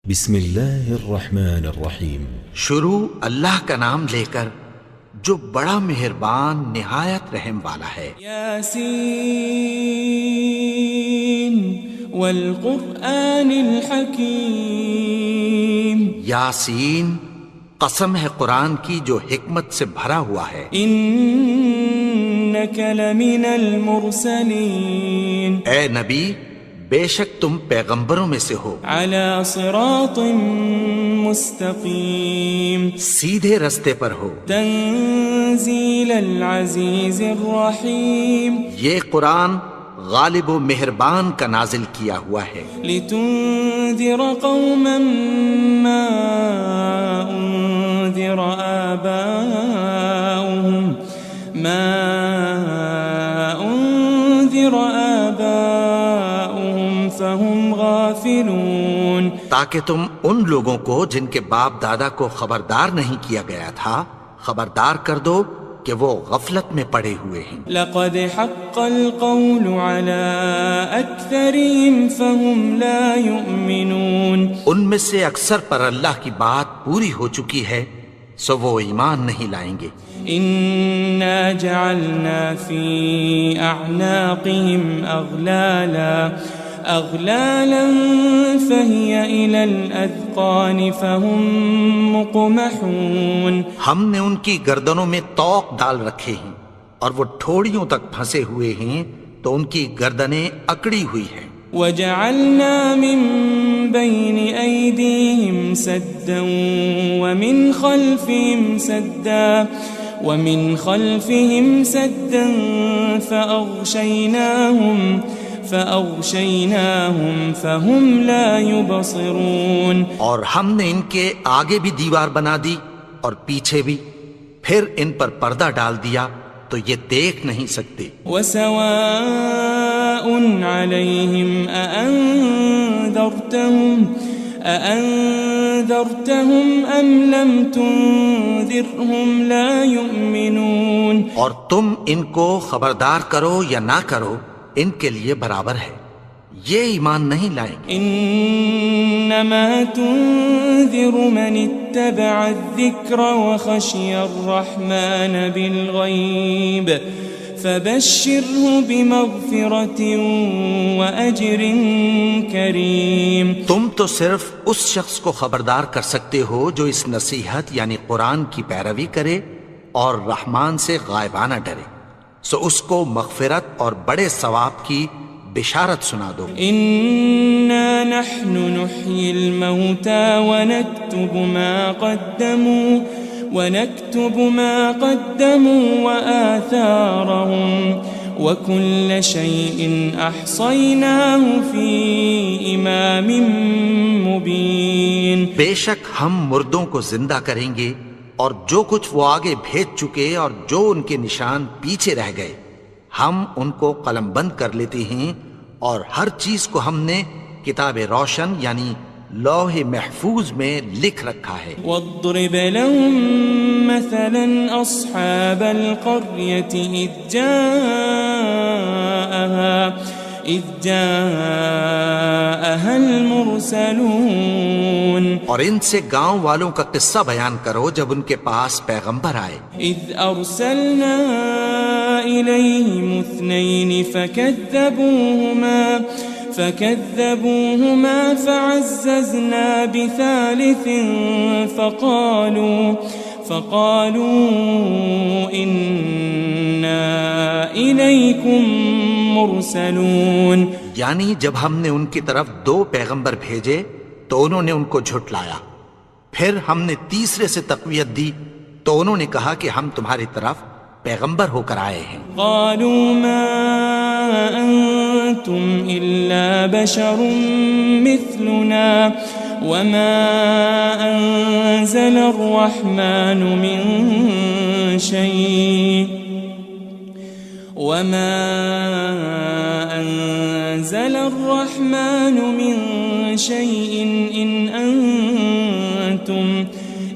بسم اللہ الرحمن الرحیم۔ شروع اللہ کا نام لے کر جو بڑا مہربان نہایت رحم والا ہے۔ یاسین والقرآن الحکیم۔ یاسین، قسم ہے قرآن کی جو حکمت سے بھرا ہوا ہے۔ انک لمن المرسلین۔ اے نبی، بے شک تم پیغمبروں میں سے ہو، علی صراط مستقیم، سیدھے رستے پر ہو۔ تنزیل العزیز الرحیم، یہ قرآن غالب و مہربان کا نازل کیا ہوا ہے، لتنذر قوما ما انذر آباؤهم فهم غافلون، تاکہ تم ان لوگوں کو جن کے باپ دادا کو خبردار نہیں کیا گیا تھا خبردار کر دو کہ وہ غفلت میں پڑے ہوئے ہیں۔ لقد حق القول على اکثرهم فهم لا يؤمنون، ان میں سے اکثر پر اللہ کی بات پوری ہو چکی ہے سو وہ ایمان نہیں لائیں گے۔ انا جعلنا في اعناقهم اغلالا فهي الى الاذقان فهم مقمحون، ہم نے ان کی گردنوں میں طوق ڈال رکھے ہیں اور وہ ٹھوڑیوں تک پھنسے ہوئے ہیں تو ان کی گردنیں اکڑی ہوئی ہیں۔ وجعلنا من بين ايديهم سدا ومن خلفهم سدا فأغشيناهم فهم لا يبصرون، اور ہم نے ان کے آگے بھی دیوار بنا دی اور پیچھے بھی، پھر ان پر پردہ ڈال دیا تو یہ دیکھ نہیں سکتے۔ وسواء عليهم أأنذرتهم أم لم تنذرهم لا يؤمنون، اور تم ان کو خبردار کرو یا نہ کرو ان کے لیے برابر ہے، یہ ایمان نہیں لائیں گے۔ انما تنذر من اتبع الذکر وخشی الرحمن بالغیب فبشره بمغفرة وأجر کریم۔ تم تو صرف اس شخص کو خبردار کر سکتے ہو جو اس نصیحت یعنی قرآن کی پیروی کرے اور رحمان سے غائبانہ ڈرے، سو اس کو مغفرت اور بڑے ثواب کی بشارت سنا دو۔ انا نحن نحيي الموتى ونكتب ما قدموا وآثارهم وكل شيء احصيناه في امام مبين۔ بے شک ہم مردوں کو زندہ کریں گے اور جو کچھ وہ آگے بھیج چکے اور جو ان کے نشان پیچھے رہ گئے ہم ان کو قلم بند کر لیتے ہیں، اور ہر چیز کو ہم نے کتاب روشن یعنی لوح محفوظ میں لکھ رکھا ہے۔ واضرب لهم مثلا اصحاب القرية إذ جاءها المرسلون، اور ان سے گاؤں والوں کا قصہ بیان کرو جب ان کے پاس پیغمبر آئے۔ إذ أرسلنا إليهم اثنين فكذبوهما فعززنا بثالث فقالوا إنا إليكم مرسلون، یعنی جب ہم نے ان کی طرف 2 پیغمبر بھیجے تو انہوں نے ان کو جھٹلایا، پھر ہم نے تیسرے سے تقویت دی تو انہوں نے کہا کہ ہم تمہاری طرف پیغمبر ہو کر آئے ہیں۔ قالوا ما أنتم إلا بشر مثلنا وما أنزل الرحمن من شيء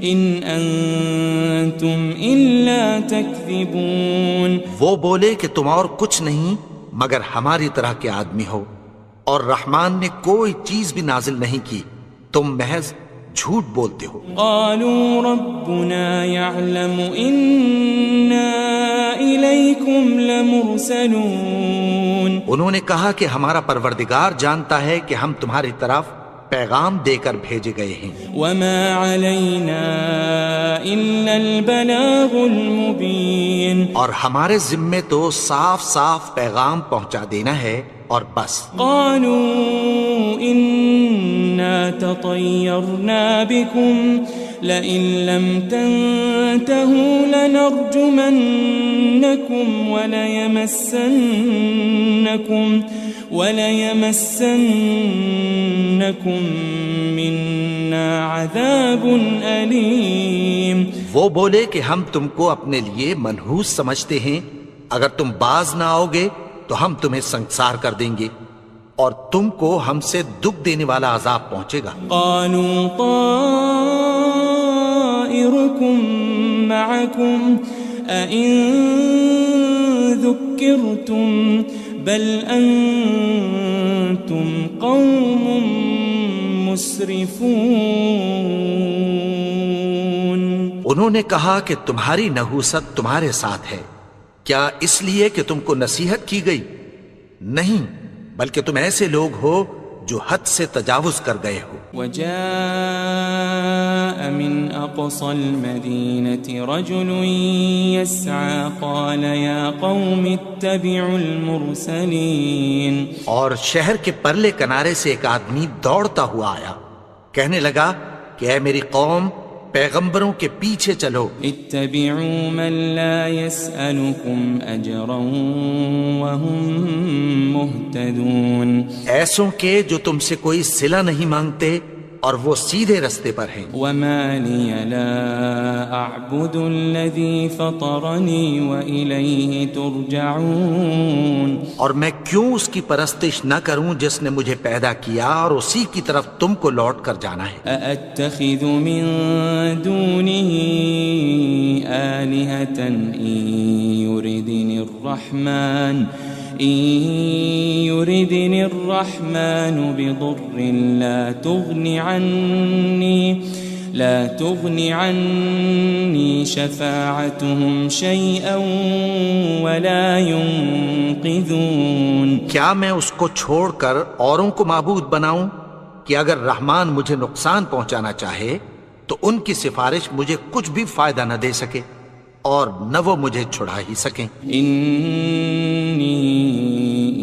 إن أنتم إلا تكذبون۔ وہ بولے کہ تم اور کچھ نہیں مگر ہماری طرح کے آدمی ہو، اور رحمان نے کوئی چیز بھی نازل نہیں کی تم محض جھوٹ بولتے ہو۔ قالوا ربنا يعلم إنا إليكم لمرسلون، انہوں نے کہا کہ ہمارا پروردگار جانتا ہے کہ ہم تمہاری طرف پیغام دے کر بھیجے گئے ہیں، وما علينا إلا البلاغ المبين، اور ہمارے ذمے تو صاف صاف پیغام پہنچا دینا ہے اور بس۔ قالوا إنا تطيرنا بكم لئن لم تنتهوا لنرجمنكم وليمسنكم منا عذاب أليم۔ وہ بولے کہ ہم تم کو اپنے لیے منحوس سمجھتے ہیں، اگر تم باز نہ آؤ گے تو ہم تمہیں سنگسار کر دیں گے اور تم کو ہم سے دکھ دینے والا عذاب پہنچے گا۔ قالوا طائركم معكم أئن ذكرتم بل أنتم قوم مسرفون۔ انہوں نے کہا کہ تمہاری نحوست تمہارے ساتھ ہے، کیا اس لیے کہ تم کو نصیحت کی گئی؟ نہیں، بلکہ تم ایسے لوگ ہو جو حد سے تجاوز کر گئے ہو۔ وجاء من أقصى المدينة رجل يسعى قال يا قوم اتبعوا المرسلين، اور شہر کے پرلے کنارے سے ایک آدمی دوڑتا ہوا آیا، کہنے لگا کہ اے میری قوم، پیغمبروں کے پیچھے چلو۔ اتبعوا من لا يسألكم أجرا وهم مهتدون، ایسوں کے جو تم سے کوئی صلہ نہیں مانگتے اور وہ سیدھے رستے پر ہیں۔ وما لي لا أعبد الذي فطرني وإليه ترجعون، اور میں کیوں اس کی پرستش نہ کروں جس نے مجھے پیدا کیا اور اسی کی طرف تم کو لوٹ کر جانا ہے۔ أأتخذ من دونه آلهة إن يردني الرحمن بضر لا تغن عني شفاعتهم شيئا ولا ينقذون۔ کیا میں اس کو چھوڑ کر اوروں کو معبود بناؤں کہ اگر رحمان مجھے نقصان پہنچانا چاہے تو ان کی سفارش مجھے کچھ بھی فائدہ نہ دے سکے اور نہ وہ مجھے چھڑا ہی سکیں۔ إني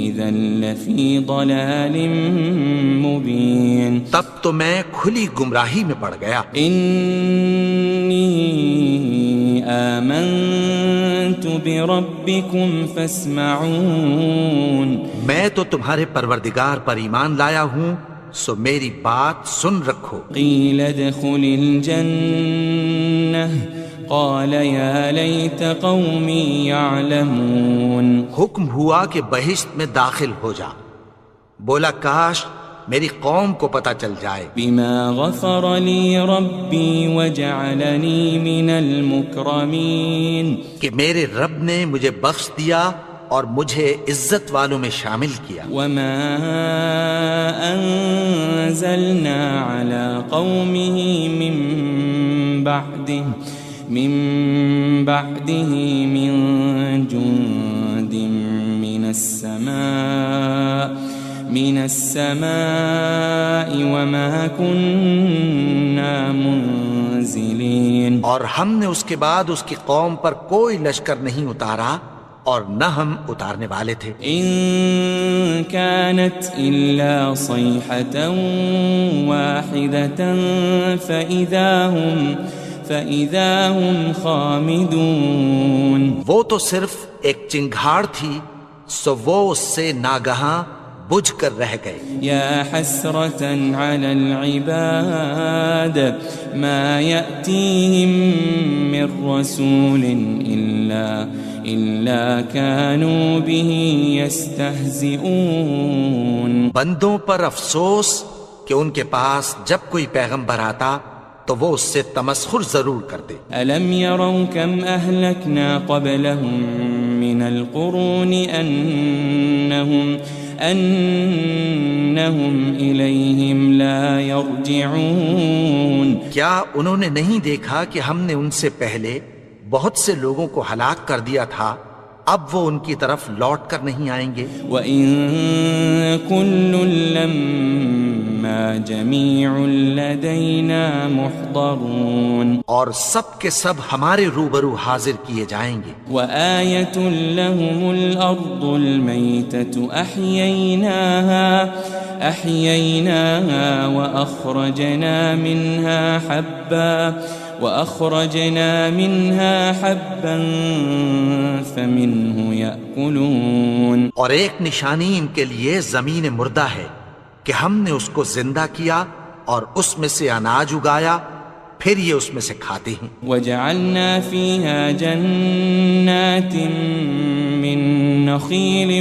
إذا لفي ضلال مبين، تب تو میں کھلی گمراہی میں پڑ گیا۔ إني آمنت بربكم فاسمعون، میں تو تمہارے پروردگار پر ایمان لایا ہوں، سو میری بات سن رکھو۔ قيل ادخل الجنة قال يا ليت قومي يعلمون، حکم ہوا کہ بہشت میں داخل ہو جا، بولا کاش میری قوم کو پتہ چل جائے۔ بما غفر لي ربي وجعلني من المكرمين، کہ میرے رب نے مجھے بخش دیا اور مجھے عزت والوں میں شامل کیا۔ وما أنزلنا على قومه من بعده من جند من السماء وما كنا منزلين، اور ہم نے اس کے بعد اس کی قوم پر کوئی لشکر نہیں اتارا اور نہ ہم اتارنے والے تھے۔ إن كانت إلا صيحة واحدة فإذا هم خامدون، وہ تو صرف ایک چنگھاڑ تھی، سو وہ اس سے ناگہاں بجھ کر رہ گئے۔ يا حسرة على العباد ما يأتيهم من رسول إلا كانوا به يستهزئون، بندوں پر افسوس کہ ان کے پاس جب کوئی پیغمبر آتا تو وہ اس سے تمسخر ضرور کرتے۔ ألم يروا كم أهلكنا قبلهم من القرون أنهم إليهم لا يرجعون کیا انہوں نے نہیں دیکھا کہ ہم نے ان سے پہلے بہت سے لوگوں کو ہلاک کر دیا تھا، اب وہ ان کی طرف لوٹ کر نہیں آئیں گے؟ وَإِن كُلٌّ لَمَّا جَمِيعٌ لَدَيْنَا مُحْضَرُونَ اور سب کے سب ہمارے روبرو حاضر کیے جائیں گے۔ وَآيَةٌ لَهُمُ الْأَرْضُ الْمَيْتَةُ أَحْيَيْنَاهَا وَأَخْرَجْنَا مِنْهَا حَبًّا فَمِنْهُ يَأْكُلُونَ اور ایک نشانی ان کے لیے زمین مردہ ہے کہ ہم نے اس کو زندہ کیا اور اس میں سے اناج اگایا، پھر یہ اس میں سے کھاتے ہیں۔ وَجَعَلْنَا فِيهَا جَنَّاتٍ مِّن نَخِيلٍ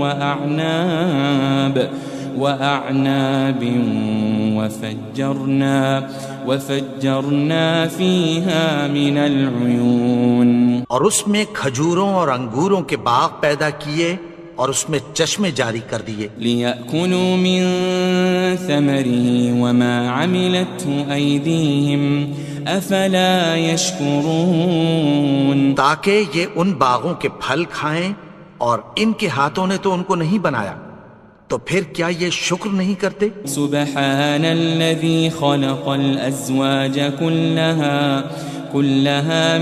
وَأَعْنَابٍ وَفَجَّرْنَا فِيهَا مِنَ الْعُيُونِ اور اس میں کھجوروں اور انگوروں کے باغ پیدا کیے اور اس میں چشمے جاری کر دیے، لِيَأْكُلُوا مِن ثَمَرِهِ وَمَا عَمِلَتْهُ أَيْدِيهِمْ أَفَلَا يَشْكُرُونَ تاکہ یہ ان باغوں کے پھل کھائیں، اور ان کے ہاتھوں نے تو ان کو نہیں بنایا، تو پھر کیا یہ شکر نہیں کرتے؟ سبحان الذي خلق الأزواج كلها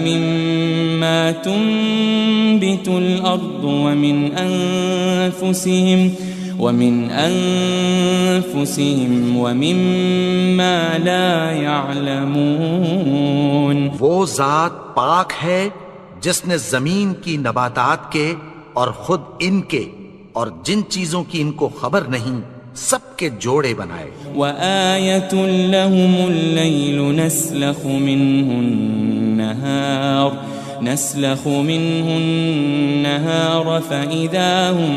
مما تنبت الأرض ومن أنفسهم ومما لا يعلمون وہ ذات پاک ہے جس نے زمین کی نباتات کے اور خود ان کے اور جن چیزوں کی ان کو خبر نہیں سب کے جوڑے بنائے۔ وَآيَةٌ لَهُمُ اللَّيْلُ نَسْلَخُ مِنْهُ النَّهَارَ فَإِذَا هُمْ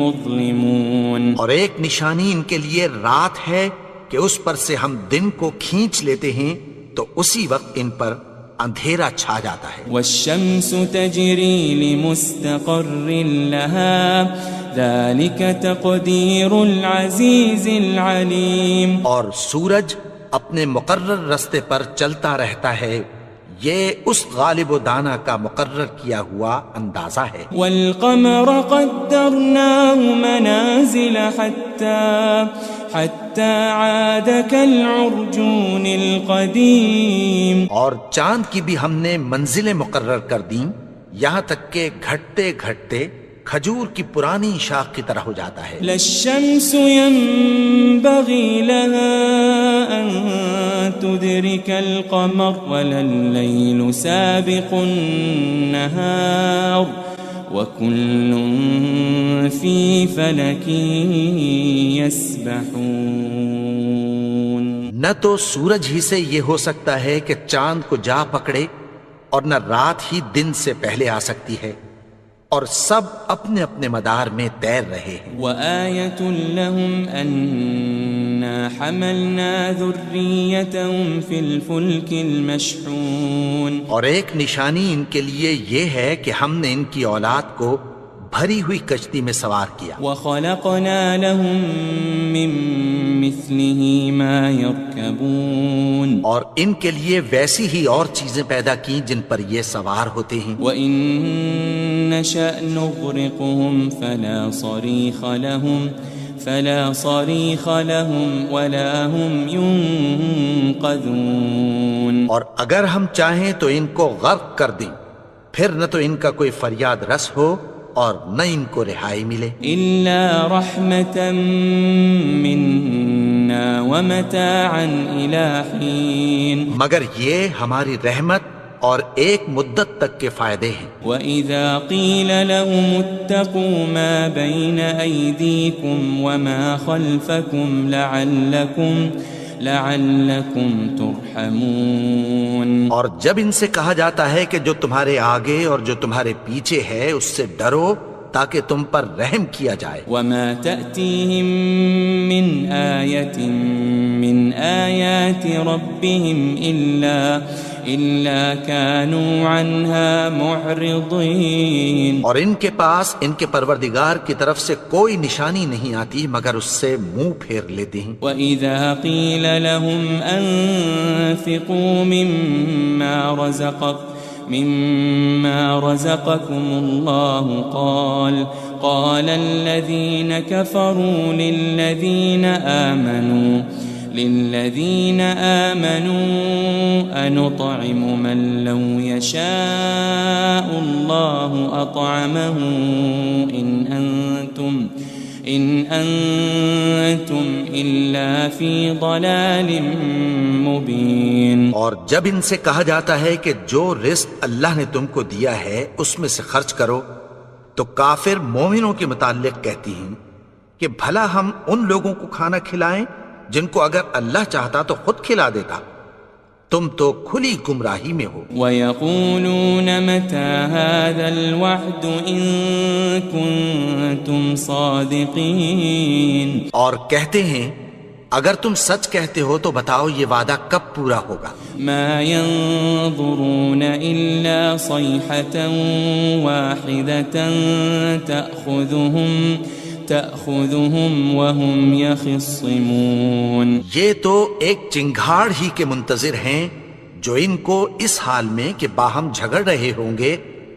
مُظْلِمُونَ اور ایک نشانی ان کے لیے رات ہے کہ اس پر سے ہم دن کو کھینچ لیتے ہیں تو اسی وقت ان پر اندھیرا چھا جاتا ہے۔ والشمس تجری لمستقر لها ذلك تقدیر العزیز العلیم اور سورج اپنے مقرر رستے پر چلتا رہتا ہے، یہ اس غالب و دانا کا مقرر کیا ہوا اندازہ ہے۔ والقمر قدرناه منازل حتى عاد كالعرجون القديم اور چاند کی بھی ہم نے منزلیں مقرر کر دیں، یہاں تک کہ گھٹتے گھٹتے کھجور کی پرانی شاخ کی طرح ہو جاتا ہے۔ لا الشمس ينبغي لها أن تدرك القمر ولا الليل سابق النهار وكل في فلك يسبحون نہ تو سورج ہی سے یہ ہو سکتا ہے کہ چاند کو جا پکڑے، اور نہ رات ہی دن سے پہلے آ سکتی ہے، اور سب اپنے اپنے مدار میں تیر رہے ہیں۔ وَآيَةٌ لَهُمْ أَنَّا حَمَلْنَا ذُرِّيَّتَهُمْ فِي الْفُلْكِ الْمَشْحُونِ اور ایک نشانی ان کے لیے یہ ہے کہ ہم نے ان کی اولاد کو بھری ہوئی کشتی میں سوار کیا۔ وَخَلَقْنَا لَهُم مِّن مِّثْلِهِ مَا يَرْكَبُونَ اور ان کے لیے ویسی ہی اور چیزیں پیدا کی جن پر یہ سوار ہوتے ہیں۔ وَإِن نَّشَأْ نُغْرِقْهُمْ فَلَا صَرِيخَ لَهُمْ وَلَا هُمْ يُنقَذُونَ اور اگر ہم چاہیں تو ان کو غرق کر دیں، پھر نہ تو ان کا کوئی فریاد رس ہو اور نہ ان کو رہائی ملے۔ إِلَّا رَحْمَةً مِّنَّا وَمَتَاعًا إِلَىٰ حِينٍ مگر یہ ہماری رحمت اور ایک مدت تک کے فائدے ہیں۔ وَإِذَا قِيلَ لَهُمُ اتَّقُوا مَا بَيْنَ أَيْدِيكُمْ وَمَا خَلْفَكُمْ لَعَلَّكُمْ تُرْحَمُونَ اور جب ان سے کہا جاتا ہے کہ جو تمہارے آگے اور جو تمہارے پیچھے ہے اس سے ڈرو تاکہ تم پر رحم کیا جائے۔ وَمَا تَأْتِيهِم مِّنْ آيَةٍ مِّنْ آيَاتِ رَبِّهِمْ إلا كانوا عنها معرضين. اور ان کے پاس ان کے پروردگار کی طرف سے کوئی نشانی نہیں آتی مگر اس سے منہ پھیر لیتے ہیں. وَإِذَا قِيلَ لَهُمْ أَنفِقُوا مِمَّا رَزَقَكُمُ اللَّهُ قال الذين كفروا للذين آمنوا أنطعم من لو يشاء الله أطعمه إن أنتم إلا في ضلال مبين. اور جب ان سے کہا جاتا ہے کہ جو رزق اللہ نے تم کو دیا ہے اس میں سے خرچ کرو تو کافر مومنوں کے متعلق کہتی ہیں کہ بھلا ہم ان لوگوں کو کھانا کھلائیں جن کو اگر اللہ چاہتا تو خود کھلا دیتا. تم تو کھلی گمراہی میں ہو. وَيَقُولُونَ مَتَى هَذَا الْوَعْدُ إِن كُنتُمْ صَادِقِينَ. اور کہتے ہیں اگر تم سچ کہتے ہو تو بتاؤ یہ وعدہ کب پورا ہوگا. مَا يَنظُرُونَ إِلَّا صَيْحَةً وَاحِدَةً تأخذهم وهم يخصمون. یہ تو ایک چنگھاڑ ہی کے منتظر ہیں جو ان کو اس حال میں کہ باہم جھگڑ رہے ہوں گے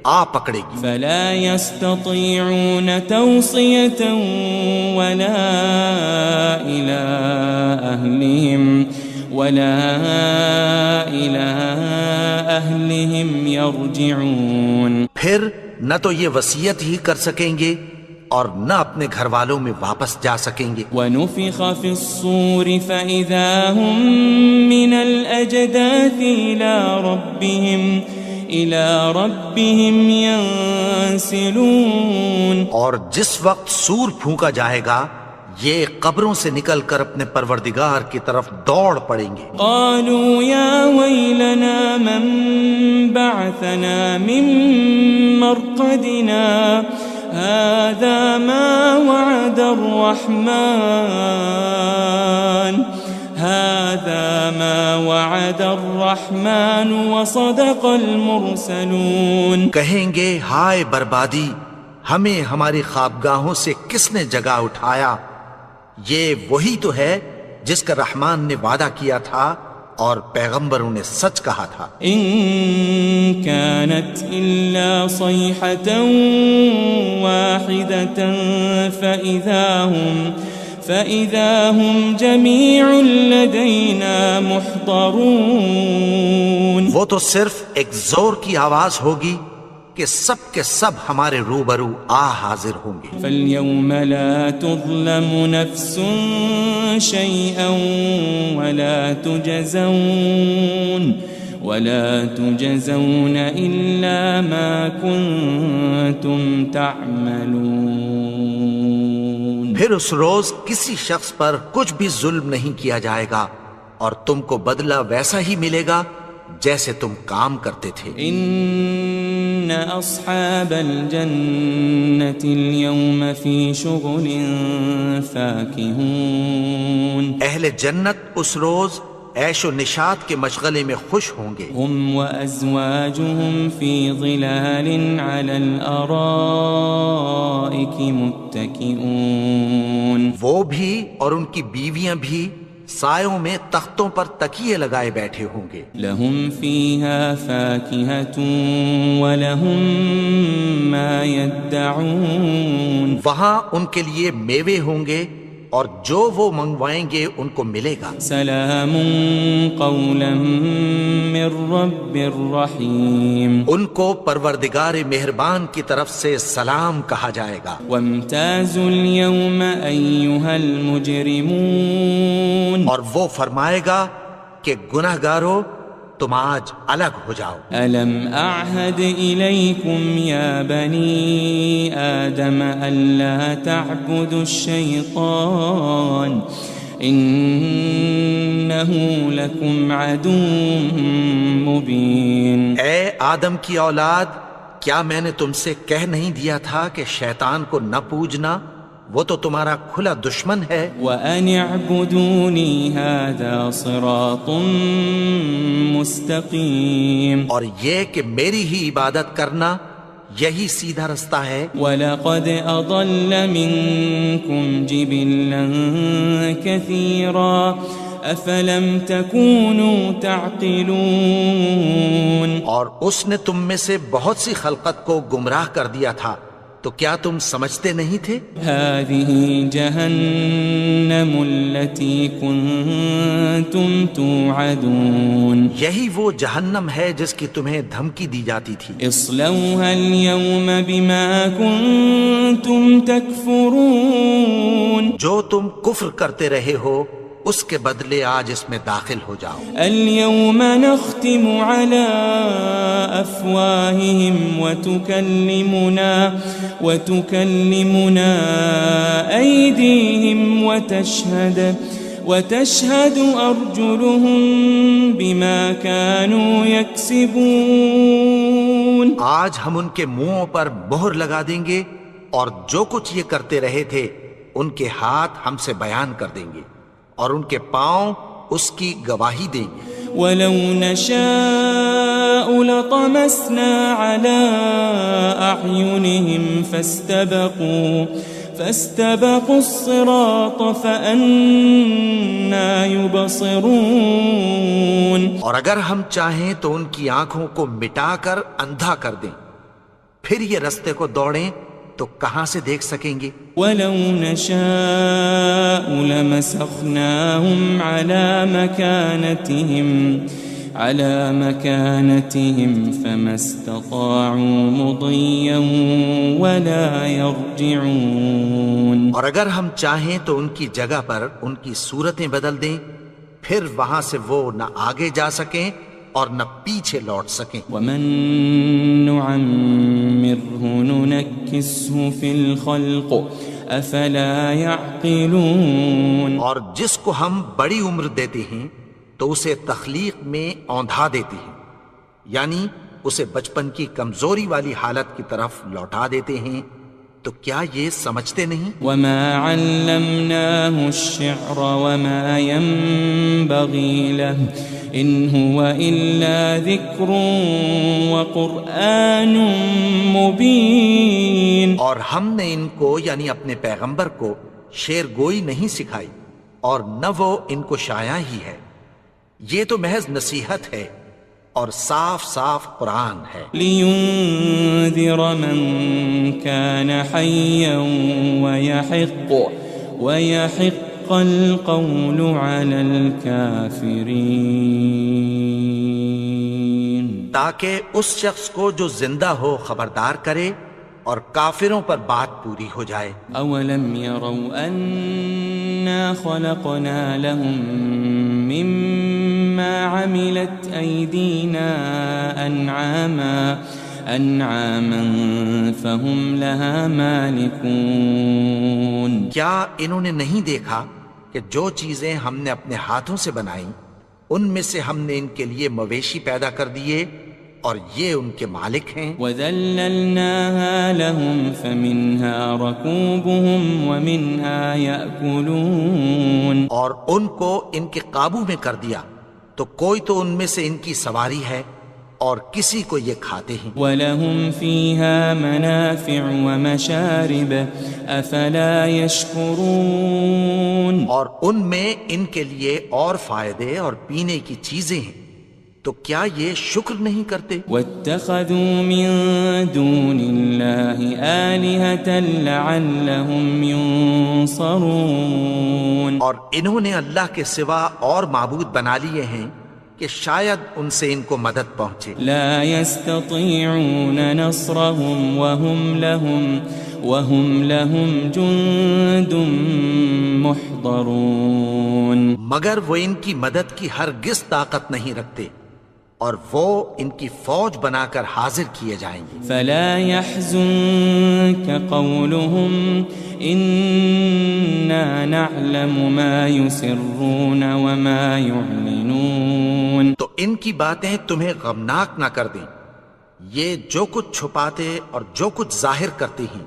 آ پکڑے گی. فلا يستطيعون توصية ولا إلى أهلهم يرجعون. پھر نہ تو یہ وصیت ہی کر سکیں گے اور نہ اپنے گھر والوں میں واپس جا سکیں گے. وَنُفِخَ فِي الصُّورِ فَإِذَا هُم مِّنَ الْأَجْدَاثِ إِلَى رَبِّهِمْ يَنسِلُونَ. اور جس وقت سور پھونکا جائے گا یہ قبروں سے نکل کر اپنے پروردگار کی طرف دوڑ پڑیں گے. قالوا يا ويلنا من بعثنا من مرقدنا هذا ما وعد الرحمن وصدق المرسلون. کہیں گے ہائے بربادی، ہمیں ہماری خوابگاہوں سے کس نے جگا اٹھایا؟ یہ وہی تو ہے جس کا رحمان نے وعدہ کیا تھا اور پیغمبروں نے سچ کہا تھا. ان كانت الا صيحة واحدة فإذا هم جميع لدينا محضرون. وہ تو صرف ایک زور کی آواز ہوگی کہ سب کے سب ہمارے روبرو حاضر ہوں گے. فَالْيَوْمَ لَا تُظْلَمُ نَفْسٌ شَيْئًا وَلَا تُجَزَوْنَ إِلَّا مَا كُنتُمْ تَعْمَلُونَ. پھر اس روز کسی شخص پر کچھ بھی ظلم نہیں کیا جائے گا اور تم کو بدلہ ویسا ہی ملے گا جیسے تم کام کرتے تھے. ان اصحاب الجنة اليوم في شغل فاكهون. اہل جنت اس روز عیش و نشاط کے مشغلے میں خوش ہوں گے. هم وازواجهم في ظلال على الارائك متكئون. وہ بھی اور ان کی بیویاں بھی سایوں میں تختوں پر تکیے لگائے بیٹھے ہوں گے. لهم فيها فاكهة ولهم ما يدعون. وہاں ان کے لیے میوے ہوں گے اور جو وہ منگوائیں گے ان کو ملے گا. سلام قولا من رب الرحیم. ان کو پروردگار مہربان کی طرف سے سلام کہا جائے گا. وامتازوا اليوم ایھا المجرمون. اور وہ فرمائے گا کہ گناہگارو تم آج الگ ہو جاؤ. الم اعہد الیکم یا بنی آدم الا تعبدوا الشیطان انہ لکم عدو مبین. اے آدم کی اولاد، کیا میں نے تم سے کہہ نہیں دیا تھا کہ شیطان کو نہ پوجنا، وہ تو تمہارا کھلا دشمن ہے۔ وَأَنِ اعْبُدُونِي هَذَا صِرَاطٌ مُسْتَقِيمٌ، اور یہ کہ میری ہی عبادت کرنا یہی سیدھا رستہ ہے۔ وَلَقَدْ أَضَلَّ مِنكُمْ جِبِلًّا كَثِيرًا أَفَلَمْ تَكُونُوا تَعْقِلُونَ، اور اس نے تم میں سے بہت سی خلقت کو گمراہ کر دیا تھا، تو کیا تم سمجھتے نہیں تھے؟ هذه جهنم التي كنتم توعدون، یہی وہ جہنم ہے جس کی تمہیں دھمکی دی جاتی تھی۔ اصلوها اليوم بما كنتم تكفرون، جو تم کفر کرتے رہے ہو اس کے بدلے آج اس میں داخل ہو جاؤ۔ اليوم نختم على أفواههم وتكلمنا أيديهم وتشهد أرجلهم بما كانوا يكسبون، آج ہم ان کے منہوں پر مہر لگا دیں گے اور جو کچھ یہ کرتے رہے تھے ان کے ہاتھ ہم سے بیان کر دیں گے اور ان کے پاؤں اس کی گواہی دیں گے۔ وَلَوْ نَشَاءُ لَطَمَسْنَا عَلَىٰ أَعْيُنِهِمْ فَاسْتَبَقُوا الصِّرَاطَ فَأَنَّىٰ يُبْصِرُونَ، اور اگر ہم چاہیں تو ان کی آنکھوں کو مٹا کر اندھا کر دیں، پھر یہ رستے کو دوڑیں تو کہاں سے دیکھ سکیں گے؟ وَلَوْ نَشَاءُ لَمَسَخْنَاهُمْ عَلَىٰ مَكَانَتِهِمْ فَمَا اسْتَطَاعُوا مُضِيًّا وَلَا يَرْجِعُونَ، اور اگر ہم چاہیں تو ان کی جگہ پر ان کی صورتیں بدل دیں، پھر وہاں سے وہ نہ آگے جا سکیں اور نہ پیچھے لوٹ سکیں۔ وَمَن نُعَمِّرْهُ نُنَكِّسْهُ فِي الْخَلْقِ أَفَلَا يَعْقِلُونَ، اور جس کو ہم بڑی عمر دیتے ہیں تو اسے تخلیق میں اوندھا دیتے ہیں، یعنی اسے بچپن کی کمزوری والی حالت کی طرف لوٹا دیتے ہیں، تو کیا یہ سمجھتے نہیں؟ وَمَا عَلَّمْنَاهُ الشِّعْرَ وَمَا يَنبَغِي لَهُ إِنْ هُوَ إِلَّا ذِكْرٌ وَقُرْآنٌ مُبِينٌ، اور ہم نے ان کو یعنی اپنے پیغمبر کو شعر گوئی نہیں سکھائی اور نہ وہ ان کو شایا ہی ہے، یہ تو محض نصیحت ہے اور صاف صاف قرآن ہے۔ لِيُنذِرَ مَن كَانَ حَيًّا وَيَحِقَّ الْقَوْلُ عَلَى الْكَافِرِينَ، تاکہ اس شخص کو جو زندہ ہو خبردار کرے اور کافروں پر بات پوری ہو جائے۔ أَوَلَمْ يَرَوْا أَنَّا خَلَقْنَا لَهُم مِّمَّا عَمِلَتْ أَيْدِينَا أَنْعَامًا فَهُمْ لَهَا مَالِكُونَ، کیا انہوں نے نہیں دیکھا کہ جو چیزیں ہم نے اپنے ہاتھوں سے بنائیں ان میں سے ہم نے ان کے لیے مویشی پیدا کر دیے اور یہ ان کے مالک ہیں۔ وَذَلَّلْنَاهَا لَهُمْ فَمِنْهَا رَكُوبُهُمْ وَمِنْهَا يَأْكُلُونَ، اور ان کو ان کے قابو میں کر دیا تو کوئی تو ان میں سے ان کی سواری ہے اور کسی کو یہ کھاتے ہیں۔ وَلَهُمْ فِيهَا مَنَافِعُ وَمَشَارِبُ أَفَلَا يَشْكُرُونَ، اور ان میں ان کے لیے اور فائدے اور پینے کی چیزیں ہیں، تو کیا یہ شکر نہیں کرتے؟ وَاتَّخَذُوا مِن دُونِ اللَّهِ آلِهَةً لَعَلَّهُمْ يُنصَرُونَ، اور انہوں نے اللہ کے سوا اور معبود بنا لیے ہیں کہ شاید ان سے ان کو مدد پہنچے۔ لا يستطيعون نصرهم وهم لهم جند محضرون، مگر وہ ان کی مدد کی ہرگز طاقت نہیں رکھتے اور وہ ان کی فوج بنا کر حاضر کیے جائیں گے۔ فلا يحزنك قولهم إنا نعلم ما يسرون وما يعلنون، تو ان کی باتیں تمہیں غمناک نہ کر دیں، یہ جو کچھ چھپاتے اور جو کچھ ظاہر کرتے ہیں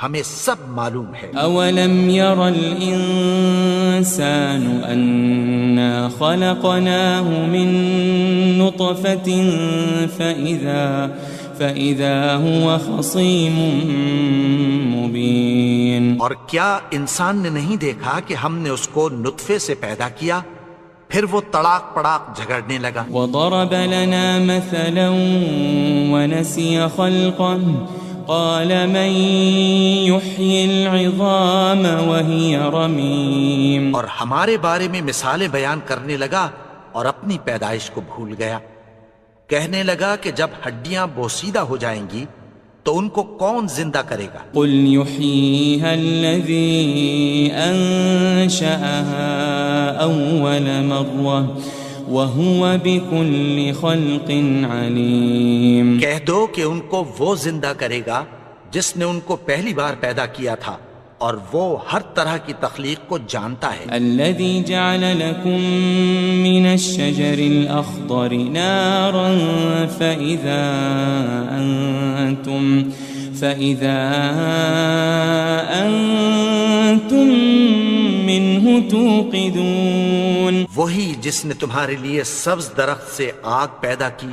ہمیں سب معلوم ہے۔ أولم ير الإنسان أنا خلقناه من نطفة فإذا هو خصيم مبين۔ اور کیا انسان نے نہیں دیکھا کہ ہم نے اس کو نطفے سے پیدا کیا، پھر وہ تڑاک پڑاک جھگڑنے لگا۔ وضرب لنا مثلا ونسي خلقه قال من يحيي العظام وهي رميم۔ اور ہمارے بارے میں مثالیں بیان کرنے لگا اور اپنی پیدائش کو بھول گیا، کہنے لگا کہ جب ہڈیاں بوسیدہ ہو جائیں گی تو ان کو کون زندہ کرے گا؟ قل يحييها الذي أنشأها أول مرة وهو بكل خلق عليم۔ کہہ دو کہ ان کو وہ زندہ کرے گا جس نے ان کو پہلی بار پیدا کیا تھا، اور وہ ہر طرح کی تخلیق کو جانتا ہے۔ الذي جعل لكم من الشجر الأخضر نارا فإذا أنتم منه توقدون۔ وہی جس نے تمہارے لیے سبز درخت سے آگ پیدا کی،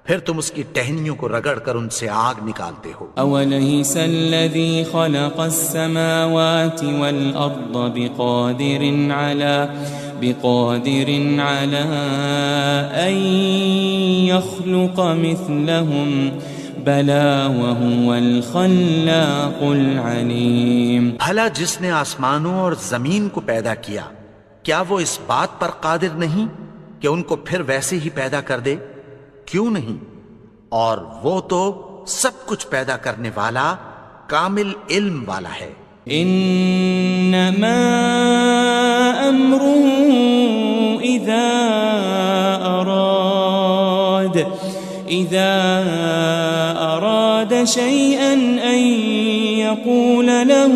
پھر تم اس کی ٹہنیوں کو رگڑ کر ان سے آگ نکالتے ہو۔ أوليس الذي خلق السماوات والأرض بقادر على أن يخلق مثلهم بلى وهو الخلاق العليم۔ بھلا جس نے آسمانوں اور زمین کو پیدا کیا، کیا وہ اس بات پر قادر نہیں کہ ان کو پھر ویسے ہی پیدا کر دے؟ کیوں نہیں؟ اور وہ تو سب کچھ پیدا کرنے والا، کامل علم والا ہے۔ انما امره اذا اراد شيئا ان يقول له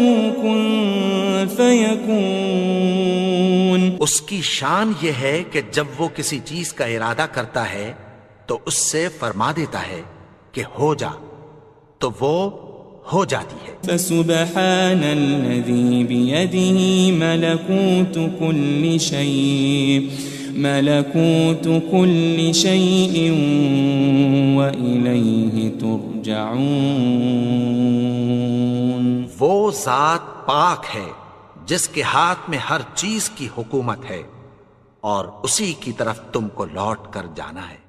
كن فيكون۔ اس کی شان یہ ہے کہ جب وہ کسی چیز کا ارادہ کرتا ہے تو اس سے فرما دیتا ہے کہ ہو جا، تو وہ ہو جاتی ہے۔ فسبحان الذي بيده ملكوت كل شيء وإليه ترجعون۔ وہ ذات پاک ہے جس کے ہاتھ میں ہر چیز کی حکومت ہے، اور اسی کی طرف تم کو لوٹ کر جانا ہے۔